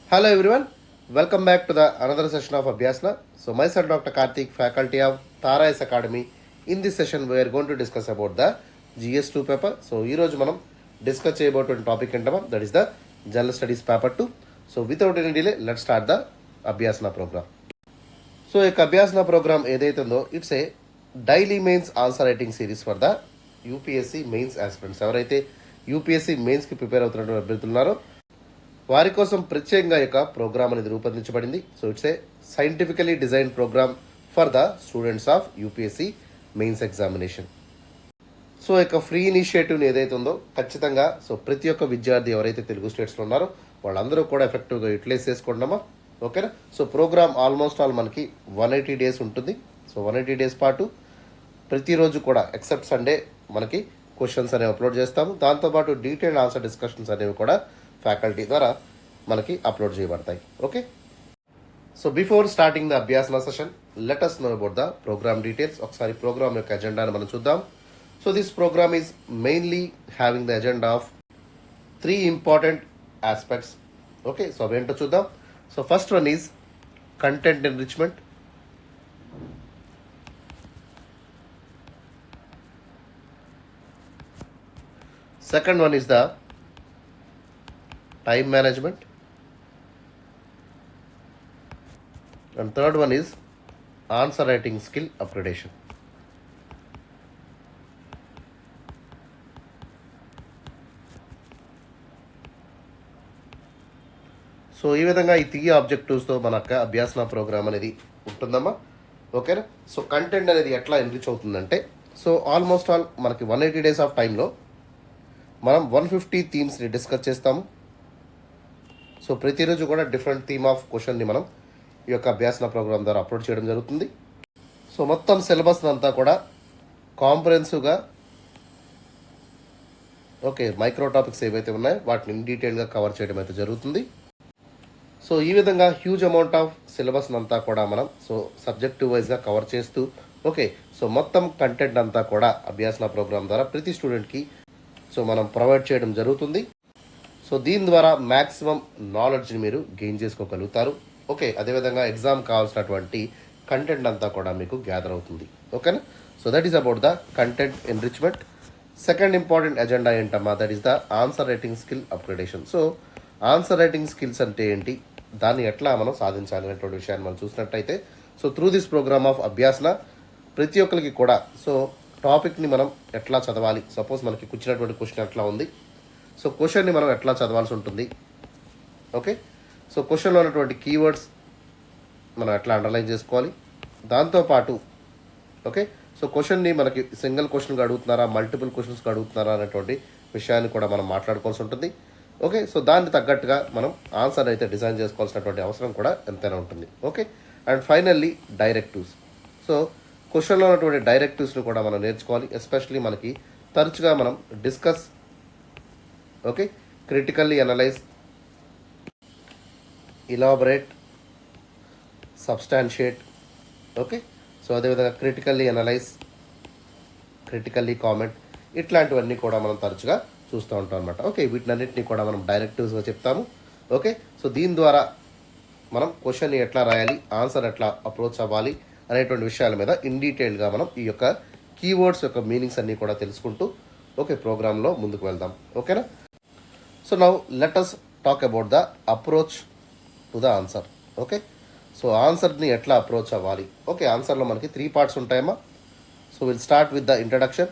Hello everyone, welcome back to the another session of Abhyasna. So myself Dr. Karthik, faculty of Tara S Academy. In this session we are going to discuss about the GS2 paper. So ఈ రోజు మనం discuss చేయబోతున్న topic ఏంటమా that is the general studies paper 2. So without any delay let start the అభ్యాసన programme. So ఈ అభ్యాసన programme ఏదైతే ఉందో it's a daily mains answer writing series for the UPSC mains aspirants. ఎవరైతే యూపీఎస్సీ మెయిన్స్కి prepare అవుతున్నటువంటి అభ్యర్థులున్నారో వారి కోసం ప్రత్యేకంగా యొక్క ప్రోగ్రామ్ అనేది రూపొందించబడింది. So it's a scientifically design programme for the students of UPSC mains examination. So యొక్క ఫ్రీ ఇనిషియేటివ్ని ఏదైతే ఉందో ఖచ్చితంగా సో ప్రతి ఒక్క విద్యార్థి ఎవరైతే తెలుగు స్టేట్స్లో ఉన్నారో వాళ్ళందరూ కూడా ఎఫెక్టివ్గా యూటిలైజ్ చేసుకోండమా. ఓకేనా. సో ప్రోగ్రామ్ ఆల్మోస్ట్ ఆల్ మనకి 180 డేస్ ఉంటుంది. సో 180 డేస్ పాటు ప్రతిరోజు కూడా ఎక్సెప్ట్ సండే మనకి క్వశ్చన్స్ అనేవి అప్లోడ్ చేస్తాము. దాంతోపాటు డీటెయిల్డ్ ఆన్సర్ డిస్కషన్స్ అనేవి కూడా ఫ్యాకల్టీ ద్వారా మనకి అప్లోడ్ చేయబడతాయి. Okay. So before starting the అభ్యాసన session let us know about the programme details. ఒకసారి ప్రోగ్రామ్ యొక్క ఎజెండాను మనం చూద్దాం. So this programme is mainly having the agenda of 3 important aspects. Okay. So అవేంటో చూద్దాం. So first one is content enrichment. Second one is the time management, and third one is answer writing skill upgradation. So ఈ విధంగా ఈ 3 ఆబ్జెక్టివ్స్తో మన అభ్యాసన programme అనేది ఉంటుందమ్మా. ఓకేనా. So content అనేది ఎట్లా ఎన్రిచ్ అవుతుందంటే సో ఆల్మోస్ట్ ఆల్ మనకి 180 డేస్ ఆఫ్ టైంలో మనం 150 థీమ్స్ని డిస్కస్ చేస్తాము. సో ప్రతిరోజు కూడా డిఫరెంట్ థీమ్ ఆఫ్ క్వశ్చన్ని మనం ఈ యొక్క అభ్యాసన ప్రోగ్రామ్ ద్వారా అప్లోడ్ చేయడం జరుగుతుంది. సో మొత్తం సిలబస్ అంతా కూడా కాంప్రహెన్సివ్గా ఓకే మైక్రో టాపిక్స్ ఏవైతే ఉన్నాయో వాటిని ఇన్ డీటెయిల్గా కవర్ చేయడం అయితే జరుగుతుంది. సో ఈ విధంగా హ్యూజ్ అమౌంట్ ఆఫ్ సిలబస్ అంతా కూడా మనం సో సబ్జెక్టివ్ వైజ్గా కవర్ చేస్తూ ఓకే సో మొత్తం కంటెంట్ అంతా కూడా అభ్యాసన ప్రోగ్రామ్ ద్వారా ప్రతి స్టూడెంట్కి సో మనం ప్రొవైడ్ చేయడం జరుగుతుంది. సో దీని ద్వారా మ్యాక్సిమం నాలెడ్జ్ని మీరు గెయిన్ చేసుకోగలుగుతారు. ఓకే. అదేవిధంగా ఎగ్జామ్ కావాల్సినటువంటి కంటెంట్ అంతా కూడా మీకు గ్యాదర్ అవుతుంది. ఓకేనా. So that is about the content enrichment. Second important agenda ఏంటమ్మా that is the answer writing skill upgradation. So answer writing skills అంటే ఏంటి, దాన్ని ఎట్లా మనం సాధించాలి అనేటువంటి విషయాన్ని మనం చూసినట్టయితే so through this programme of అభ్యాసన ప్రతి ఒక్కరికి కూడా సో టాపిక్ని మనం ఎట్లా చదవాలి, సపోజ్ మనకి కూర్చున్నటువంటి క్వశ్చన్ ఎట్లా ఉంది, సో క్వశ్చన్ని మనం ఎట్లా చదవాల్సి ఉంటుంది. ఓకే. సో క్వశ్చన్లో ఉన్నటువంటి కీవర్డ్స్ మనం ఎట్లా అండర్లైన్ చేసుకోవాలి. దాంతోపాటు ఓకే సో క్వశ్చన్ని మనకి సింగిల్ క్వశ్చన్గా అడుగుతున్నారా మల్టిపుల్ క్వశ్చన్స్గా అడుగుతున్నారా అనేటువంటి విషయాన్ని కూడా మనం మాట్లాడుకోవాల్సి ఉంటుంది. ఓకే. సో దానికి తగ్గట్టుగా మనం ఆన్సర్ అయితే డిజైన్ చేసుకోవాల్సినటువంటి అవసరం కూడా ఎంతైనా ఉంటుంది. Okay. And finally directives. So క్వశ్చన్లో ఉన్నటువంటి డైరెక్టివ్స్ని కూడా మనం నేర్చుకోవాలి. ఎస్పెషలీ మనకి తరచుగా మనం discuss okay critically analyse, elaborate, substantiate. Okay. So అదేవిధంగా క్రిటికల్లీ అనలైజ్, క్రిటికల్లీ కామెంట్ ఇట్లాంటివన్నీ కూడా మనం తరచుగా చూస్తూ ఉంటాం అనమాట. ఓకే. వీటినన్నింటినీ కూడా మనం డైరెక్టివ్స్గా చెప్తాము. ఓకే. సో దీని ద్వారా మనం క్వశ్చన్ని ఎట్లా రాయాలి, ఆన్సర్ ఎట్లా అప్రోచ్ అవ్వాలి అనేటువంటి విషయాల మీద ఇన్ డీటెయిల్గా మనం ఈ యొక్క కీవర్డ్స్ యొక్క మీనింగ్స్ అన్నీ కూడా తెలుసుకుంటూ ఓకే ప్రోగ్రాంలో ముందుకు వెళ్దాం. ఓకేనా. So now let us talk about the approach to the answer. Okay. So ఆన్సర్ని ఎట్లా అప్రోచ్ అవ్వాలి. ఓకే. ఆన్సర్లో మనకి 3 పార్ట్స్ ఉంటాయమ్మా. So will start with the introduction.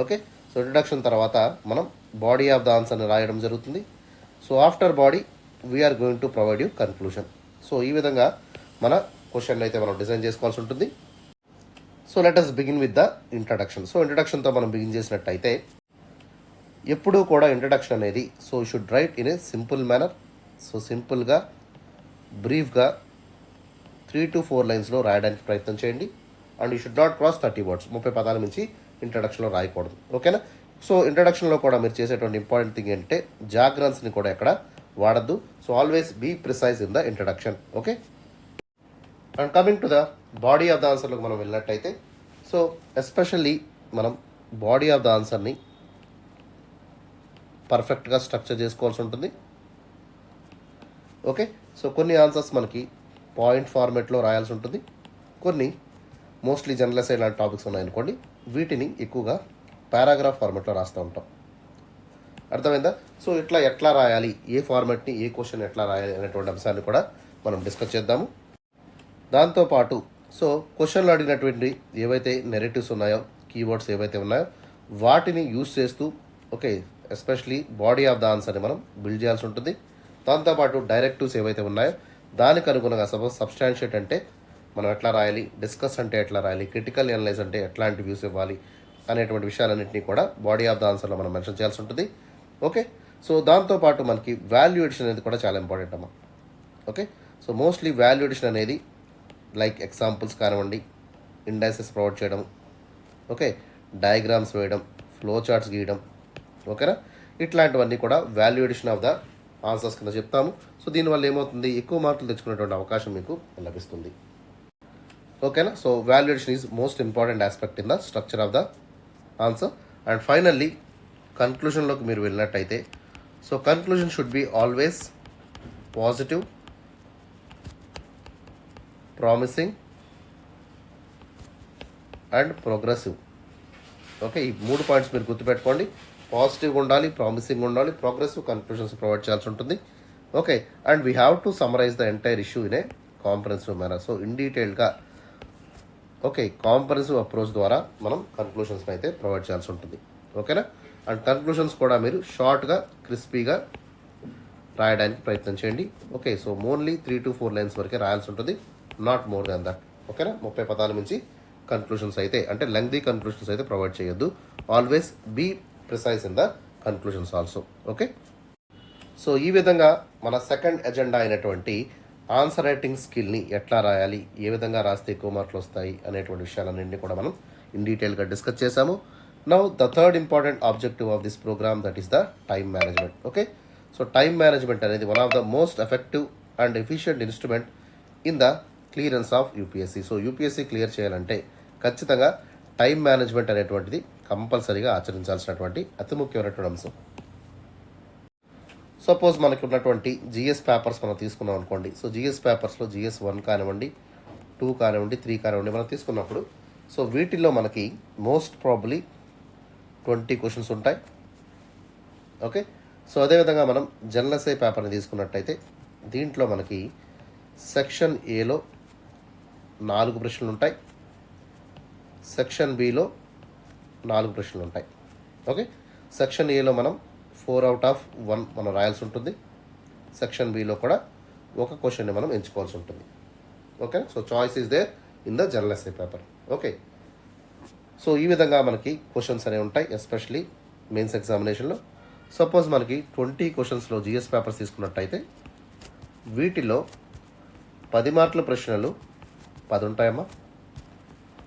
Okay. So introduction తర్వాత మనం బాడీ ఆఫ్ ద ఆన్సర్ని రాయడం జరుగుతుంది. So after body we're going to provide you conclusion. So ఈ విధంగా మన క్వశ్చన్ అయితే మనం డిజైన్ చేసుకోవాల్సి ఉంటుంది. So let us begin with the introduction. So ఇంట్రడక్షన్తో మనం బిగిన్ చేసినట్టయితే ఎప్పుడూ కూడా ఇంట్రడక్షన్ అనేది so should write in a simple manner. So సింపుల్గా బ్రీఫ్గా 3 to 4 లైన్స్లో రాయడానికి ప్రయత్నం చేయండి. And you should not cross 30 words, 30 పదాల నుంచి ఇంట్రడక్షన్లో రాయకూడదు. ఓకేనా. సో ఇంట్రడక్షన్లో కూడా మీరు చేసేటువంటి ఇంపార్టెంట్ థింగ్ ఏంటంటే జాగ్రన్స్ని కూడా ఎక్కడ వాడద్దు. So always be precise in the introduction. Okay. And coming to the body of the ఆన్సర్లోకి మనం వెళ్ళినట్టయితే సో ఎస్పెషల్లీ మనం బాడీ ఆఫ్ ద ఆన్సర్ని పర్ఫెక్ట్గా స్ట్రక్చర్ చేసుకోవాల్సి ఉంటుంది. ఓకే, సో కొన్ని ఆన్సర్స్ మనకి పాయింట్ ఫార్మేట్లో రాయాల్సి ఉంటుంది, కొన్ని మోస్ట్లీ జనరల్ ఎస్ఐ లాంటి టాపిక్స్ ఉన్నాయనుకోండి, వీటిని ఎక్కువగా పారాగ్రాఫ్ ఫార్మేట్లో రాస్తూ ఉంటాం. అర్థమైందా? సో ఇట్లా ఎట్లా రాయాలి, ఏ ఫార్మాట్ని ఏ క్వశ్చన్ ఎట్లా రాయాలి అనేటువంటి అంశాన్ని కూడా మనం డిస్కస్ చేద్దాము. దాంతోపాటు సో క్వశ్చన్లు అడిగినటువంటి ఏవైతే నెరేటివ్స్ ఉన్నాయో, కీవర్డ్స్ ఏవైతే ఉన్నాయో వాటిని యూజ్ చేస్తూ okay especially body of the ఆన్సర్ని మనం బిల్డ్ చేయాల్సి ఉంటుంది. దాంతోపాటు డైరెక్టివ్స్ ఏవైతే ఉన్నాయో దానికి అనుగుణంగా సపోజ్ సబ్స్టాన్షియేట్ అంటే మనం ఎట్లా రాయాలి, డిస్కస్ అంటే ఎట్లా రాయాలి, క్రిటికల్ అనలైజ్ అంటే ఎట్లాంటి వ్యూస్ ఇవ్వాలి అనేటువంటి విషయాలన్నింటినీ కూడా బాడీ ఆఫ్ ద ఆన్సర్లో మనం మెన్షన్ చేయాల్సి ఉంటుంది. ఓకే, సో దాంతోపాటు మనకి వాల్యూ ఎడిషన్ అనేది కూడా చాలా ఇంపార్టెంట్ అమ్మా. Okay, so mostly value addition అనేది లైక్ ఎగ్జాంపుల్స్ కానివ్వండి, ఇండైసెస్ ప్రొవైడ్ చేయడం, ఓకే డయాగ్రామ్స్ వేయడం, ఫ్లో చార్ట్స్ గీయడం, ఓకేనా, ఇట్లాంటివన్నీ కూడా value addition of the answers కింద చెప్తాము. సో దీనివల్ల ఏమవుతుంది, ఎక్కువ మార్కులు తెచ్చుకునేటువంటి అవకాశం మీకు లభిస్తుంది. ఓకేనా, so value addition is most important aspect in the structure of the answer. And finally కన్క్లూషన్లోకి మీరు వెళ్ళినట్టయితే so conclusion should be always positive, promising and progressive. Okay, ఈ 3 పాయింట్స్ మీరు గుర్తుపెట్టుకోండి. పాజిటివ్గా ఉండాలి, ప్రామిసింగ్ ఉండాలి, ప్రోగ్రెసివ్ కన్క్లూషన్స్ ప్రొవైడ్ చేయాల్సి ఉంటుంది. Okay, and we have to summarise the entire issue in a comprehensive manner. So in డీటెయిల్గా ఓకే కాంప్రహెన్సివ్ అప్రోచ్ ద్వారా మనం కన్క్లూషన్స్ని అయితే ప్రొవైడ్ చేయాల్సి ఉంటుంది. ఓకేనా, అండ్ కన్క్లూషన్స్ కూడా మీరు షార్ట్గా క్రిస్పీగా రాయడానికి ప్రయత్నం చేయండి. Okay, so only 3 to 4 lines వరకే రాయాల్సి ఉంటుంది, నాట్ మోర్ దాన్ దట్. ఓకేనా, 30 పదాల మించి కన్క్లూషన్స్ అయితే అంటే లెంగ్దీ కన్క్లూషన్స్ అయితే ప్రొవైడ్ చేయొద్దు. Always be precise in the conclusions also. Okay, so ఈ విధంగా మన సెకండ్ ఎజెండా అయినటువంటి ఆన్సర్ రైటింగ్ స్కిల్ని ఎట్లా రాయాలి, ఏ విధంగా రాస్తే ఎక్కువ మార్కులు వస్తాయి అనేటువంటి విషయాలన్నింటినీ కూడా మనం ఇన్ డీటెయిల్గా డిస్కస్ చేసాము. Now the third important objective of this programme that is the time management. Okay, so time management అనేది one of the most effective and efficient instrument in the clearance of UPSC. So UPSC clear చేయాలంటే ఖచ్చితంగా time management అనేటువంటిది కంపల్సరీగా ఆచరించాల్సినటువంటి అతి ముఖ్యమైనటువంటి అంశం. Suppose మనకి ఉన్నటువంటి జిఎస్ పేపర్స్ మనం తీసుకున్నాం అనుకోండి. సో జిఎస్ పేపర్స్లో జిఎస్ 1 కానివ్వండి, 2 కానివ్వండి, 3 కానివ్వండి మనం తీసుకున్నప్పుడు సో వీటిల్లో మనకి మోస్ట్ ప్రాబబ్లీ 20 క్వశ్చన్స్ ఉంటాయి. ఓకే, సో అదేవిధంగా మనం జనరల్ ఎస్ఐ పేపర్ని తీసుకున్నట్టయితే దీంట్లో మనకి సెక్షన్ ఏలో 4 ప్రశ్నలు ఉంటాయి, సెక్షన్ బిలో 4 ప్రశ్నలు ఉంటాయి. ఓకే, సెక్షన్ ఏలో మనం 4 out of 1 మనం రాయాల్సి ఉంటుంది, సెక్షన్ బిలో కూడా ఒక క్వశ్చన్ని మనం ఎంచుకోవాల్సి ఉంటుంది. Okay, so choice is there in the general SI paper. Okay, so ఈ విధంగా మనకి క్వశ్చన్స్ అనేవి ఉంటాయి ఎస్పెషలీ మెయిన్స్ ఎగ్జామినేషన్లో. సపోజ్ మనకి 20 క్వశ్చన్స్లో జిఎస్ పేపర్స్ తీసుకున్నట్టయితే వీటిలో 10 మార్కుల ప్రశ్నలు 10 ఉంటాయమ్మా,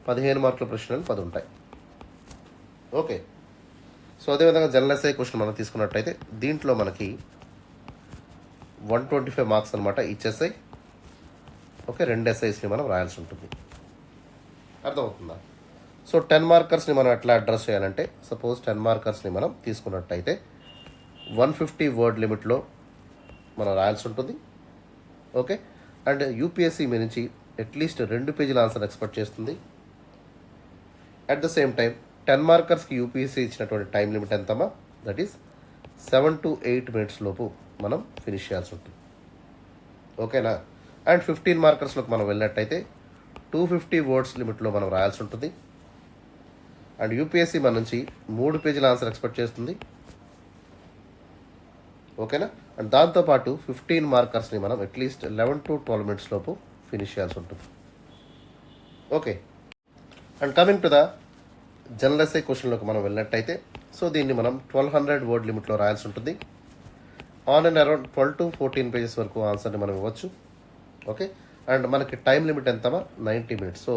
15 మార్కుల ప్రశ్నలు 10 ఉంటాయి. ఓకే, సో అదేవిధంగా జనరల్ ఎస్ఐ క్వశ్చన్ మనం తీసుకున్నట్టయితే దీంట్లో మనకి 125 మార్క్స్ అనమాట ఈచ్ ఎస్ఐ. ఓకే, 2 ఎస్ఐస్ని మనం రాయాల్సి ఉంటుంది. అర్థమవుతుందా? సో 10 మార్కర్స్ని మనం ఎట్లా అడ్రస్ చేయాలంటే సపోజ్ 10 మార్కర్స్ని మనం తీసుకున్నట్టయితే 150 వర్డ్ లిమిట్లో మనం రాయాల్సి ఉంటుంది. ఓకే, అండ్ యూపీఎస్సీ మీ నుంచి అట్లీస్ట్ 2 పేజీల ఆన్సర్ ఎక్స్పెక్ట్ చేస్తుంది. అట్ ద సేమ్ టైం 10 మార్కర్స్కి యూపీఎస్సీ ఇచ్చినటువంటి టైం లిమిట్ ఎంతమ్మా, దట్ ఈస్ 7 to 8 minutes లోపు మనం ఫినిష్ చేయాల్సి ఉంటుంది. ఓకేనా, అండ్ 15 మార్కర్స్లోకి మనం వెళ్ళినట్టయితే 250 వర్డ్స్ లిమిట్లో మనం రాయాల్సి ఉంటుంది. అండ్ యూపీఎస్సీ మన నుంచి 3 పేజీల ఆన్సర్ ఎక్స్పెక్ట్ చేస్తుంది. ఓకేనా, అండ్ దాంతోపాటు 15 మార్కర్స్ని మనం అట్లీస్ట్ 11 to 12 minutes లోపు ఫినిష్ చేయాల్సి ఉంటుంది. Okay, and coming to the general SI క్వశ్చన్లోకి మనం వెళ్ళినట్టయితే సో దీన్ని మనం 1200 వర్డ్ లిమిట్లో రాయాల్సి ఉంటుంది. On and around 12 to 14 pages వరకు ఆన్సర్ని మనం ఇవ్వచ్చు. ఓకే, అండ్ మనకి టైం లిమిట్ ఎంతమా 90 minutes. సో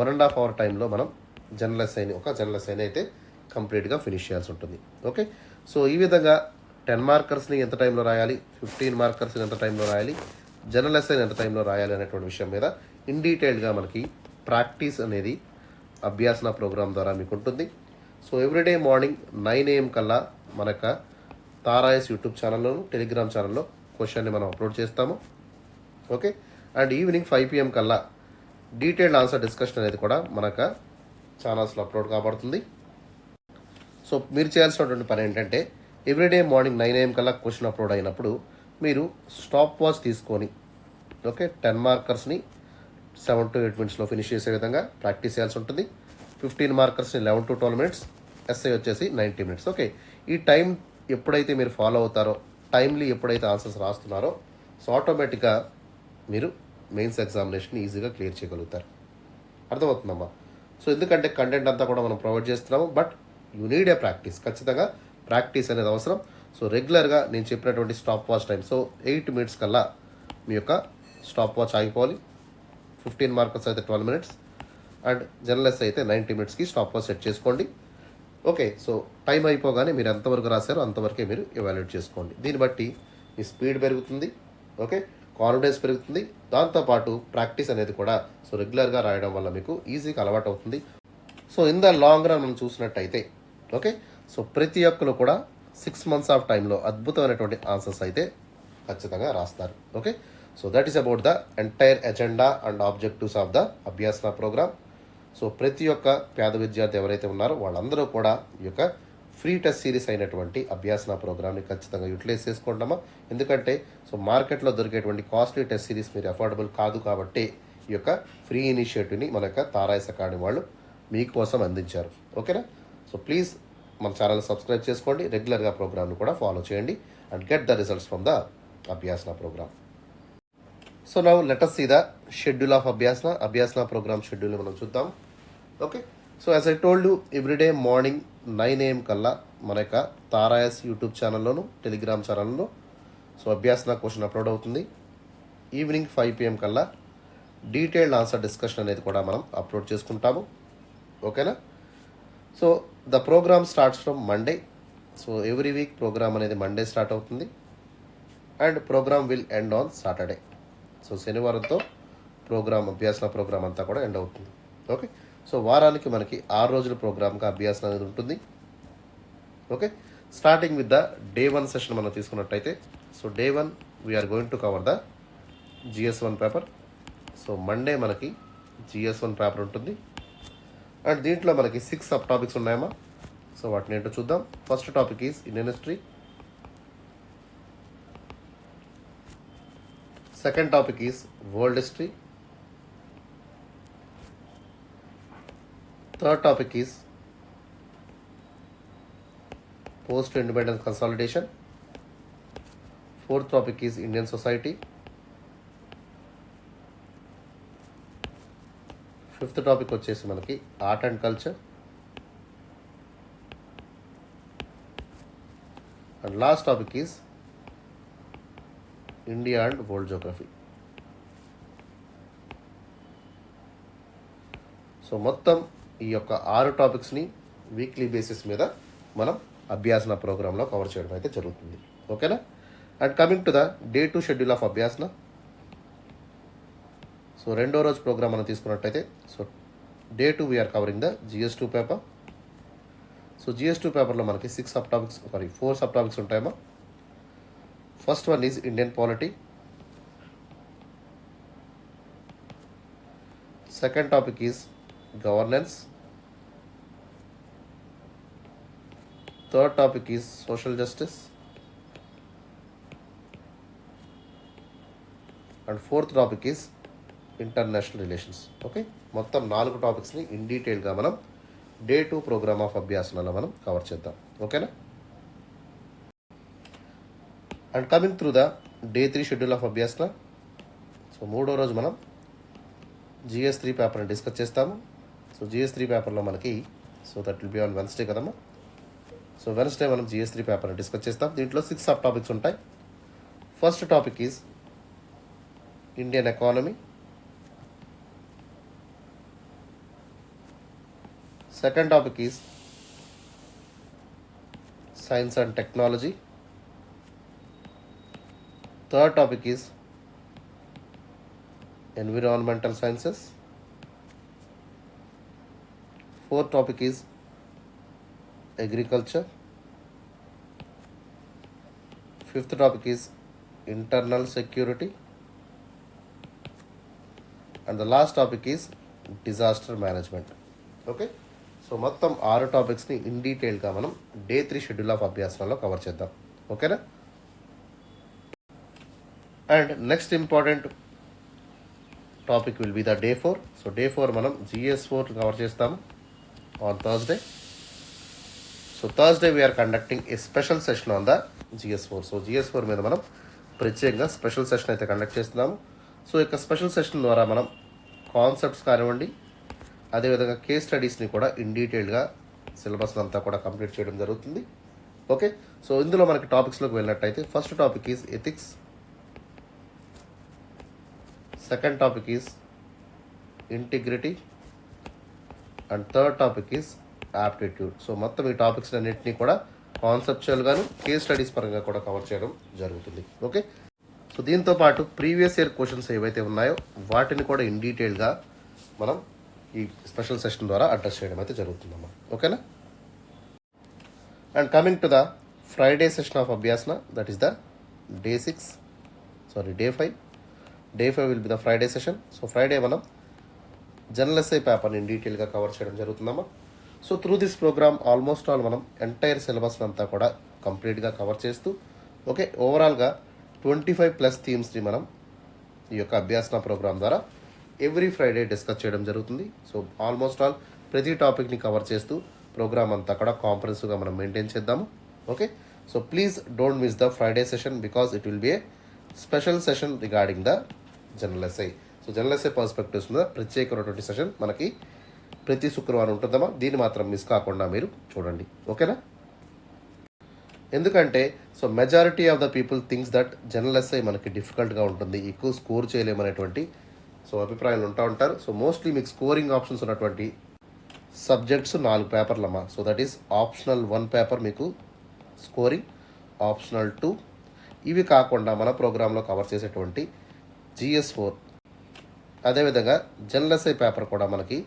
1.5 hour టైంలో మనం జనరల్ ఎస్ఐని అయితే కంప్లీట్గా ఫినిష్ చేయాల్సి ఉంటుంది. ఓకే, సో ఈ విధంగా 10 మార్కర్స్ని ఎంత టైంలో రాయాలి, 15 మార్కర్స్ని ఎంత టైంలో రాయాలి, జనరల్ ఎస్ఐని ఎంత టైంలో రాయాలి అనేటువంటి విషయం మీద ఇన్ డీటెయిల్గా మనకి ప్రాక్టీస్ అనేది అభ్యాసన ప్రోగ్రామ్ ద్వారా మీకు ఉంటుంది. సో ఎవ్రీడే మార్నింగ్ 9 AM కల్లా మన యొక్క తారాయస్ యూట్యూబ్ ఛానల్లోను టెలిగ్రామ్ ఛానల్లో క్వశ్చన్ని మనం అప్లోడ్ చేస్తాము. ఓకే, అండ్ ఈవినింగ్ 5 PM కల్లా డీటెయిల్డ్ ఆన్సర్ డిస్కషన్ అనేది కూడా మనకు ఛానల్స్లో అప్లోడ్ కాబడుతుంది. సో మీరు చేయాల్సినటువంటి పని ఏంటంటే ఎవ్రీడే మార్నింగ్ 9 AM కల్లా క్వశ్చన్ అప్లోడ్ అయినప్పుడు మీరు స్టాప్ వాచ్ తీసుకొని ఓకే 10 మార్కర్స్ని 7 to 8 minutesలో ఫినిష్ చేసే విధంగా ప్రాక్టీస్ చేయాల్సి ఉంటుంది. 15 మార్కర్స్ని 11 to 12 minutes, ఎస్ఐ వచ్చేసి 90 minutes. ఓకే, ఈ టైం ఎప్పుడైతే మీరు ఫాలో అవుతారో, టైమ్లీ ఎప్పుడైతే ఆన్సర్స్ రాస్తున్నారో, సో ఆటోమేటిక్గా మీరు మెయిన్స్ ఎగ్జామినేషన్ ఈజీగా క్లియర్ చేయగలుగుతారు. అర్థమవుతుందమ్మా? సో ఎందుకంటే కంటెంట్ అంతా కూడా మనం ప్రొవైడ్ చేస్తున్నాము, but you need a practice. ఖచ్చితంగా ప్రాక్టీస్ అనేది అవసరం. సో రెగ్యులర్గా నేను చెప్పినటువంటి stop watch time, so 8 minutes కల్లా మీ యొక్క స్టాప్ వాచ్ ఆగిపోవాలి. 15 మార్కర్స్ అయితే 12 minutes, అండ్ జర్నలిస్ట్ అయితే 90 minutesకి స్టాప్ వాచ్ సెట్ చేసుకోండి. ఓకే, సో టైం అయిపోగానే మీరు ఎంతవరకు రాశారో అంతవరకే మీరు ఎవాల్యుయేట్ చేసుకోండి. దీన్ని బట్టి మీ స్పీడ్ పెరుగుతుంది. ఓకే, కాన్ఫిడెన్స్ పెరుగుతుంది. దాంతోపాటు ప్రాక్టీస్ అనేది కూడా సో రెగ్యులర్గా రాయడం వల్ల మీకు ఈజీగా అలవాటు అవుతుంది. So in the long run మనం చూసినట్టయితే ఓకే, సో ప్రతి ఒక్కరు కూడా 6 months ఆఫ్ టైంలో అద్భుతమైనటువంటి ఆన్సర్స్ అయితే ఖచ్చితంగా రాస్తారు. Okay, so that is about the entire agenda and objectives of the అభ్యాసన ప్రోగ్రామ్. సో ప్రతి ఒక్క పేద విద్యార్థి ఎవరైతే ఉన్నారో వాళ్ళందరూ కూడా ఈ యొక్క ఫ్రీ టెస్ట్ సిరీస్ అయినటువంటి అభ్యాసన ప్రోగ్రామ్ని ఖచ్చితంగా యూటిలైజ్ చేసుకుంటామా. ఎందుకంటే సో మార్కెట్లో దొరికేటువంటి కాస్ట్లీ టెస్ట్ సిరీస్ మీరు అఫోర్డబుల్ కాదు కాబట్టి ఈ యొక్క ఫ్రీ ఇనిషియేటివ్ని మన యొక్క తారాయిస్ అకాడమీ వాళ్ళు మీకోసం అందించారు. ఓకేనా? సో ప్లీజ్ మన ఛానల్ సబ్స్క్రైబ్ చేసుకోండి, రెగ్యులర్గా ప్రోగ్రామ్ని కూడా ఫాలో చేయండి and get the results from the అభ్యాసన programme. So now let us see the schedule of అభ్యాసన ప్రోగ్రామ్ షెడ్యూల్ని మనం చూద్దాం. Okay, so as I told you everyday morning 9 AM కల్లా మన యొక్క తారాయస్ యూట్యూబ్ ఛానల్లోను టెలిగ్రామ్ ఛానల్లో సో అభ్యాసన క్వశ్చన్ అప్లోడ్ అవుతుంది. ఈవినింగ్ 5 PM కల్లా డీటెయిల్డ్ ఆన్సర్ డిస్కషన్ అనేది కూడా మనం అప్లోడ్ చేసుకుంటాము. ఓకేనా? So the program starts from Monday. So every week program అనేది మండే స్టార్ట్ అవుతుంది and program will end on Saturday. So శనివారంతో ప్రోగ్రామ్ అభ్యాసన ప్రోగ్రామ్ అంతా కూడా ఎండ్ అవుతుంది. ఓకే, సో వారానికి మనకి 6 రోజుల ప్రోగ్రామ్గా అభ్యాసన అనేది ఉంటుంది. Okay, starting with the day 1 session మనం తీసుకున్నట్టయితే so day 1 we're going to cover the GS1 paper. So Monday మనకి GS1 పేపర్ ఉంటుంది అండ్ దీంట్లో మనకి 6 సబ్ టాపిక్స్ ఉన్నాయమ్మా. సో వాటిని ఏంటో చూద్దాం. First topic is Indian history. Second topic is world history. Third topic is post independence consolidation. Fourth topic is Indian society. Fifth topic వచ్చేసి మనకి art and culture. And last topic is India and world geography. So మొత్తం ఈ యొక్క 6 టాపిక్స్ని weekly basis మీద మనం అభ్యాసన ప్రోగ్రాంలో cover చేయడం అయితే జరుగుతుంది. ఓకేనా? And coming to the day 2 schedule of Abhyasana. So రెండో రోజు ప్రోగ్రామ్ మనం తీసుకున్నట్టయితే so day 2 we are covering the GS2 paper. So GS2 పేపర్లో మనకి 4 సబ్ టాపిక్స్ ఉంటాయమ్మా. First one is Indian polity. Second topic is governance. Third topic is social justice. And fourth topic is international relations. Okay, మొత్తం 4 టాపిక్స్ని in డీటెయిల్గా మనం day 2 programme of అభ్యాసనలో మనం cover చేద్దాం. ఓకేనా? And coming through the day 3 schedule of Abhyasana. So మూడో రోజు మనం GS3 పేపర్ని డిస్కస్ చేస్తాము. సో GS3 పేపర్లో మనకి so that will be on Wednesday కదమ్మా. సో వెన్స్డే మనం GS3 పేపర్ని డిస్కస్ చేస్తాం. దీంట్లో 6 సబ్ టాపిక్స్ ఉంటాయి. First topic is Indian economy. Second topic is science and technology. Third topic is environmental sciences. Fourth topic is agriculture. Fifth topic is internal security, and the last topic is disaster management. Okay, so మొత్తం 6 టాపిక్స్ని in డీటెయిల్గా మనం day 3 schedule of అభ్యాసంలో cover చేద్దాం. ఓకేనా? And next important topic will be the day 4. So day 4 మనం GS4 cover చేస్తాము on Thursday. So Thursday we're conducting a special session on the GS4. So GS4 మీద మనం ప్రత్యేకంగా స్పెషల్ సెషన్ అయితే conduct చేస్తున్నాము. సో ఇక స్పెషల్ సెషన్ ద్వారా మనం కాన్సెప్ట్స్ కానివ్వండి, అదేవిధంగా కేస్ స్టడీస్ని కూడా ఇన్ డీటెయిల్గా సిలబస్ అంతా కూడా కంప్లీట్ చేయడం జరుగుతుంది. ఓకే, సో ఇందులో మనకి టాపిక్స్లోకి వెళ్ళినట్టయితే first topic is ethics, second topic is integrity, and third topic is aptitude. So మొత్తం ఈ టాపిక్స్ అన్నింటినీ కూడా కాన్సెప్చువల్గాను కేస్ స్టడీస్ పరంగా కూడా కవర్ చేయడం జరుగుతుంది. ఓకే, సో దీంతో పాటు ప్రీవియస్ ఇయర్ క్వశ్చన్స్ ఏవైతే ఉన్నాయో వాటిని కూడా ఇన్ డీటెయిల్గా మనం ఈ స్పెషల్ సెషన్ ద్వారా అడ్రస్ చేయడం అయితే జరుగుతుందమ్మా. ఓకేనా? And coming to the Friday session of Abhyasana, that is the day 5. Day 5 will be the Friday session. So Friday మనం జనరల్ ఎస్ఐ పేపర్ని ఇన్ డీటెయిల్గా కవర్ చేయడం జరుగుతుందమ్మా. So through this program almost all మనం ఎంటైర్ సిలబస్ అంతా కూడా కంప్లీట్గా cover చేస్తూ, ఓకే, ఓవరాల్గా 25+ థీమ్స్ని మనం ఈ యొక్క అభ్యాసన ప్రోగ్రామ్ ద్వారా ఎవ్రీ ఫ్రైడే డిస్కస్ చేయడం జరుగుతుంది. సో ఆల్మోస్ట్ ఆల్ ప్రతి టాపిక్ని కవర్ చేస్తూ ప్రోగ్రామ్ అంతా కూడా కాంప్రహెన్సివ్గా మనం మెయింటైన్ చేద్దాము. Okay, so please don't miss the Friday session because it will be A special session regarding the general SI. So general SI perspectives మీద ప్రత్యేకమైనటువంటి సెషన్ మనకి ప్రతి శుక్రవారం ఉంటుందమ్మా. దీన్ని మాత్రం మిస్ కాకుండా మీరు చూడండి. ఓకేనా? ఎందుకంటే so majority of the people thinks that general essay మనకి డిఫికల్ట్గా ఉంటుంది, ఎక్కువ స్కోర్ చేయలేమనేటువంటి సో అభిప్రాయాలు ఉంటారు. సో మోస్ట్లీ మీకు స్కోరింగ్ ఆప్షన్స్ ఉన్నటువంటి సబ్జెక్ట్స్ 4 పేపర్లమ్మా. So that is optional 1 paper మీకు స్కోరింగ్, ఆప్షనల్ 2. ఇవి కాకుండా మన ప్రోగ్రాంలో కవర్ చేసేటువంటి GS4, అదేవిధంగా జనరల్ ఎస్ఐ పేపర్ కూడా మనకి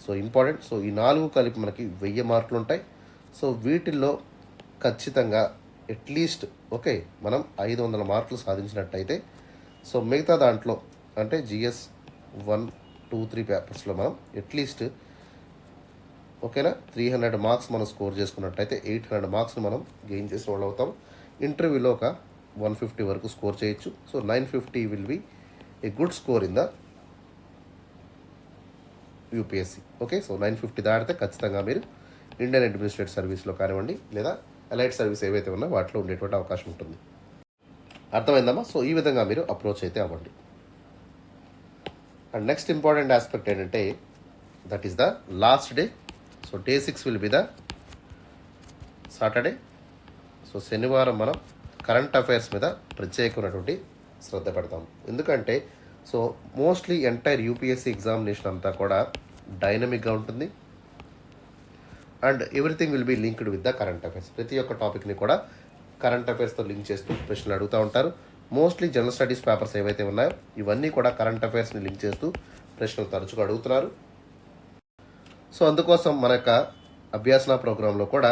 సో ఇంపార్టెంట్. సో ఈ 4 కలిపి మనకి 1000 మార్కులు ఉంటాయి. సో వీటిల్లో ఖచ్చితంగా అట్లీస్ట్ ఓకే మనం 500 మార్కులు సాధించినట్టయితే సో మిగతా దాంట్లో అంటే GS 1, 2, 3 పేపర్స్లో మనం అట్లీస్ట్ ఓకేనా 300 మార్క్స్ మనం స్కోర్ చేసుకున్నట్టయితే 800 మార్క్స్ని మనం గెయిన్ చేసిన వాళ్ళు అవుతాం. ఇంటర్వ్యూలో ఒక 150 వరకు స్కోర్ చేయొచ్చు. So 950 will be a good score in the UPSC. Okay, so 950 దాటితే ఖచ్చితంగా మీరు ఇండియన్ అడ్మినిస్ట్రేటివ్ సర్వీస్లో కానివ్వండి లేదా అలైట్ సర్వీస్ ఏవైతే ఉన్నా వాటిలో ఉండేటువంటి అవకాశం ఉంటుంది. అర్థమైందమ్మా? సో ఈ విధంగా మీరు అప్రోచ్ అయితే అవ్వండి. అండ్ నెక్స్ట్ ఇంపార్టెంట్ ఆస్పెక్ట్ ఏంటంటే that is the last day. So day 6 will be the Saturday. So శనివారం మనం కరెంట్ అఫైర్స్ మీద ప్రత్యేకమైనటువంటి శ్రద్ధ పెడతాం. ఎందుకంటే so mostly entire UPSC examination అంతా కూడా డైనమిక్గా ఉంటుంది and everything will be linked with the current affairs. ప్రతి ఒక్క టాపిక్ని కూడా కరెంట్ అఫైర్స్తో లింక్ చేస్తూ ప్రశ్నలు అడుగుతూ ఉంటారు. మోస్ట్లీ జనరల్ స్టడీస్ పేపర్స్ ఏవైతే ఉన్నాయో ఇవన్నీ కూడా కరెంట్ అఫైర్స్ని లింక్ చేస్తూ ప్రశ్నలు తరచుగా అడుగుతున్నారు. సో అందుకోసం మన యొక్క అభ్యాసన ప్రోగ్రాంలో కూడా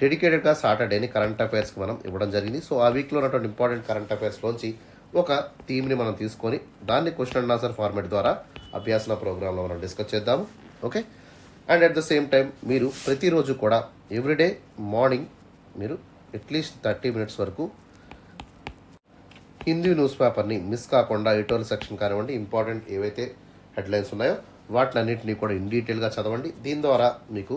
డెడికేటెడ్గా సాటర్డేని కరెంట్ అఫైర్స్కి మనం ఇవ్వడం జరిగింది. సో ఆ వీక్లో ఉన్నటువంటి ఇంపార్టెంట్ కరెంట్ అఫైర్స్లోంచి ఒక థీమ్ని మనం తీసుకొని దాన్ని క్వశ్చన్ అండ్ ఆన్సర్ ఫార్మాట్ ద్వారా అభ్యాసన ప్రోగ్రాంలో మనం డిస్కస్ చేద్దాము. Okay, and at the same time మీరు ప్రతిరోజు కూడా ఎవ్రీడే మార్నింగ్ మీరు అట్లీస్ట్ 30 minutes వరకు హిందీ న్యూస్ పేపర్ని మిస్ కాకుండా ఎడిటోరియల్ సెక్షన్ కానివ్వండి, ఇంపార్టెంట్ ఏవైతే హెడ్లైన్స్ ఉన్నాయో వాటిలన్నింటినీ కూడా ఇన్ డీటెయిల్గా చదవండి. దీని ద్వారా మీకు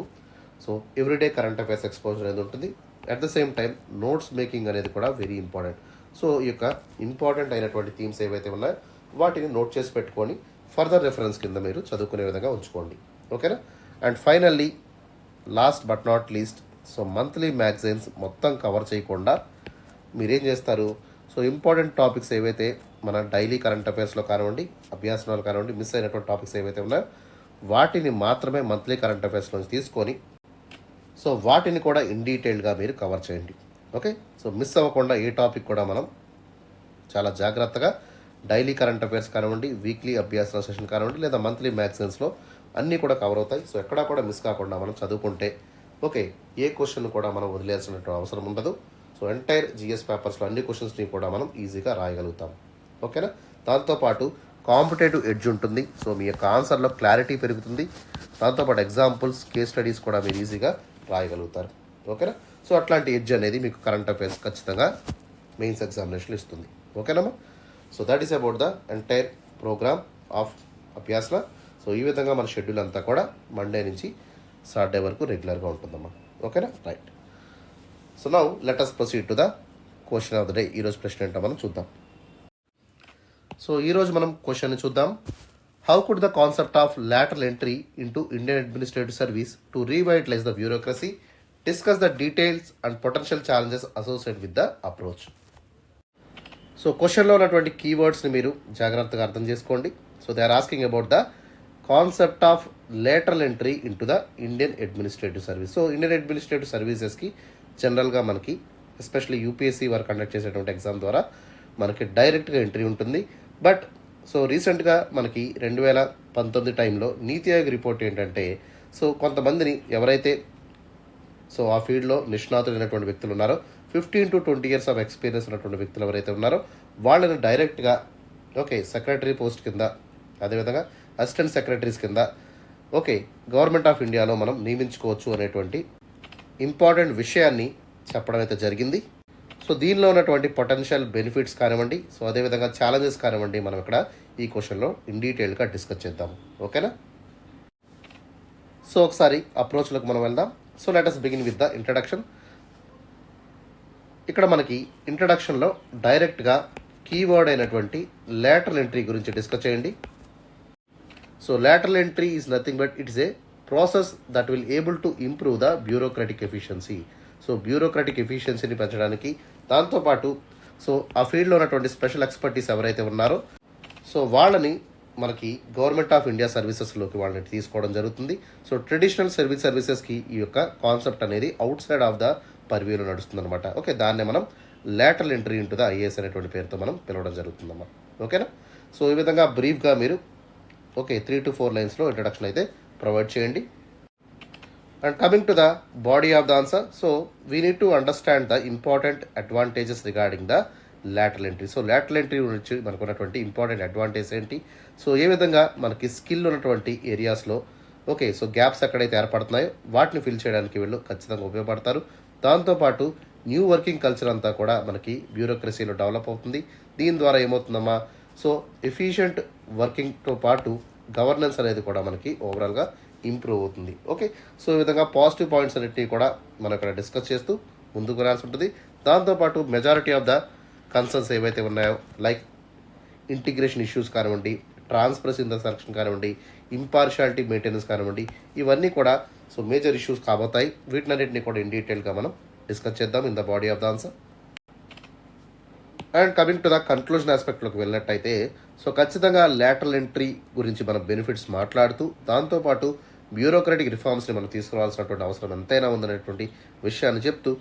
so everyday current affairs exposure అనేది ఉంటుంది. At the same time notes making అనేది కూడా వెరీ ఇంపార్టెంట్. సో ఈ యొక్క ఇంపార్టెంట్ అయినటువంటి థీమ్స్ ఏవైతే ఉన్నాయో వాటిని నోట్ చేసి పెట్టుకొని ఫర్దర్ రెఫరెన్స్ కింద మీరు చదువుకునే విధంగా ఉంచుకోండి. ఓకేనా? And finally last but not least so monthly magazines మొత్తం కవర్ చేయకుండా మీరేం చేస్తారు, సో ఇంపార్టెంట్ టాపిక్స్ ఏవైతే మన డైలీ కరెంట్ అఫైర్స్లో కానివ్వండి, అభ్యాసనాలు కానివ్వండి, మిస్ అయినటువంటి టాపిక్స్ ఏవైతే ఉన్నాయో వాటిని మాత్రమే మంత్లీ కరెంట్ అఫైర్స్ నుంచి తీసుకొని సో వాటిని కూడా ఇన్ డీటెయిల్గా మీరు కవర్ చేయండి. ఓకే, సో మిస్ అవ్వకుండా ఏ టాపిక్ కూడా మనం చాలా జాగ్రత్తగా డైలీ కరెంట్ అఫైర్స్ కానివ్వండి, వీక్లీ అభ్యాసన సెషన్ కానివ్వండి లేదా మంత్లీ మ్యాగజైన్స్లో అన్నీ కూడా కవర్ అవుతాయి. సో ఎక్కడా కూడా మిస్ కాకుండా మనం చదువుకుంటే ఓకే ఏ క్వశ్చన్ కూడా మనం వదిలేయాల్సిన అవసరం ఉండదు. సో ఎంటైర్ జిఎస్ పేపర్స్లో అన్ని క్వశ్చన్స్ని కూడా మనం ఈజీగా రాయగలుగుతాం. ఓకేనా? దాంతోపాటు కాంపిటేటివ్ ఎడ్జ్ ఉంటుంది. సో మీ యొక్క ఆన్సర్లో క్లారిటీ పెరుగుతుంది. దాంతోపాటు ఎగ్జాంపుల్స్, కేస్ స్టడీస్ కూడా మీరు ఈజీగా రాయగలుగుతారు. ఓకేనా? సో అట్లాంటి ఎడ్జ్ అనేది మీకు కరెంట్ అఫైర్స్ ఖచ్చితంగా మెయిన్స్ ఎగ్జామినేషన్లో ఇస్తుంది. ఓకేనమ్మా? So that is about the entire program of Abhyasana. So ఈ విధంగా మన షెడ్యూల్ అంతా కూడా మండే నుంచి సాటర్డే వరకు రెగ్యులర్గా ఉంటుందమ్మా. ఓకేనా? Right. So now let us proceed to the question of the day. ఈరోజు ప్రశ్న ఏంటో మనం చూద్దాం. సో ఈరోజు మనం క్వశ్చన్ని చూద్దాం. How could the concept of lateral entry into Indian administrative service to revitalize the bureaucracy discuss the details and potential challenges associate with the approach. So క్వశ్చన్లో ఉన్నటువంటి కీవర్డ్స్ని మీరు జాగ్రత్తగా అర్థం చేసుకోండి. So they are asking about the concept of lateral entry into the Indian administrative service. So Indian administrative సర్వీసెస్కి జనరల్గా మనకి ఎస్పెషల్లీ యూపీఎస్సీ వారు కండక్ట్ చేసేటువంటి ఎగ్జామ్ ద్వారా మనకి డైరెక్ట్గా ఎంట్రీ ఉంటుంది. బట్ సో రీసెంట్గా మనకి 2019 టైంలో నీతి ఆయోగ్ రిపోర్ట్ ఏంటంటే, సో కొంతమందిని ఎవరైతే సో ఆ ఫీల్డ్లో నిష్ణాతులైనటువంటి వ్యక్తులు ఉన్నారో 15 to 20 years ఆఫ్ ఎక్స్పీరియన్స్ ఉన్నటువంటి వ్యక్తులు ఎవరైతే ఉన్నారో వాళ్ళని డైరెక్ట్గా సెక్రటరీ పోస్ట్ కింద, అదేవిధంగా అసిస్టెంట్ సెక్రటరీస్ కింద గవర్నమెంట్ ఆఫ్ ఇండియాలో మనం నియమించుకోవచ్చు అనేటువంటి ఇంపార్టెంట్ విషయాన్ని చెప్పడం అయితే జరిగింది. సో దీనిలో ఉన్నటువంటి పొటెన్షియల్ బెనిఫిట్స్ కానివ్వండి, సో అదేవిధంగా ఛాలెంజెస్ కానివ్వండి, మనం ఇక్కడ ఈ క్వశ్చన్లో ఇన్ డీటెయిల్గా డిస్కస్ చేద్దాము. ఓకేనా? సో ఒకసారి అప్రోచ్లోకి మనం వెళ్దాం. So let us begin with the introduction. ఇక్కడ మనకి ఇంట్రడక్షన్లో డైరెక్ట్గా కీవర్డ్ అయినటువంటి లేటరల్ ఎంట్రీ గురించి డిస్కస్ చేయండి. So lateral entry is nothing but it's a process that will able to improve the bureaucratic efficiency. So bureaucratic ఎఫిషియన్సీని పెంచడానికి, దాంతోపాటు సో ఆ ఫీల్డ్లో ఉన్నటువంటి స్పెషల్ ఎక్స్పర్టీస్ ఎవరైతే ఉన్నారో సో వాళ్ళని మనకి గవర్నమెంట్ ఆఫ్ ఇండియా సర్వీసెస్లోకి వాళ్ళని తీసుకోవడం జరుగుతుంది. సో ట్రెడిషనల్ సర్వీసెస్కి ఈ యొక్క కాన్సెప్ట్ అనేది అవుట్ సైడ్ ఆఫ్ ద పర్వ్యూలో నడుస్తుంది అనమాట. దాన్నే మనం lateral entry into the IAS అనేటువంటి పేరుతో మనం పిలవడం జరుగుతుందన్నమాట. ఓకేనా? సో ఈ విధంగా బ్రీఫ్గా మీరు 3 to 4 లైన్స్లో ఇంట్రడక్షన్ అయితే ప్రొవైడ్ చేయండి. And coming to the body of the answer, so we need to understand the important advantages regarding the lateral entry. So lateral entry గురించి మనకు ఉన్నటువంటి ఇంపార్టెంట్ అడ్వాంటేజ్ ఏంటి, సో ఏ విధంగా మనకి స్కిల్ ఉన్నటువంటి ఏరియాస్లో సో గ్యాప్స్ ఎక్కడైతే ఏర్పడుతున్నాయో వాటిని ఫిల్ చేయడానికి వీళ్ళు ఖచ్చితంగా ఉపయోగపడతారు. దాంతోపాటు న్యూ వర్కింగ్ కల్చర్ అంతా కూడా మనకి బ్యూరోక్రసీలో డెవలప్ అవుతుంది. దీని ద్వారా ఏమవుతుందమ్మా, సో ఎఫిషియంట్ వర్కింగ్తో పాటు గవర్నెన్స్ అనేది కూడా మనకి ఓవరాల్గా ఇంప్రూవ్ అవుతుంది. సో ఈ విధంగా పాజిటివ్ పాయింట్స్ అన్నిటినీ కూడా మనం ఇక్కడ డిస్కస్ చేస్తూ ముందుకు రాల్సి ఉంటుంది. దాంతోపాటు మెజారిటీ ఆఫ్ ద కన్సర్న్స్ ఏవైతే ఉన్నాయో లైక్ ఇంటిగ్రేషన్ ఇష్యూస్ కానివ్వండి, ట్రాన్స్పరెన్సీ ఇన్ ద సెలక్షన్ కానివ్వండి, ఇంపార్షియాలిటీ మెయింటెనెన్స్ కానివ్వండి, ఇవన్నీ కూడా సో మేజర్ ఇష్యూస్ కాబోతాయి. వీటినన్నింటినీ కూడా ఇన్ డీటెయిల్గా మనం డిస్కస్ చేద్దాం in the body of the answer. And coming to the conclusion ఆస్పెక్ట్లోకి వెళ్ళినట్టయితే, సో ఖచ్చితంగా లేటరల్ ఎంట్రీ గురించి మనం బెనిఫిట్స్ మాట్లాడుతూ, దాంతోపాటు బ్యూరోక్రటిక్ రిఫార్మ్స్ని మనం తీసుకురావాల్సినటువంటి అవసరం ఎంతైనా ఉందనేటువంటి విషయాన్ని చెప్తూ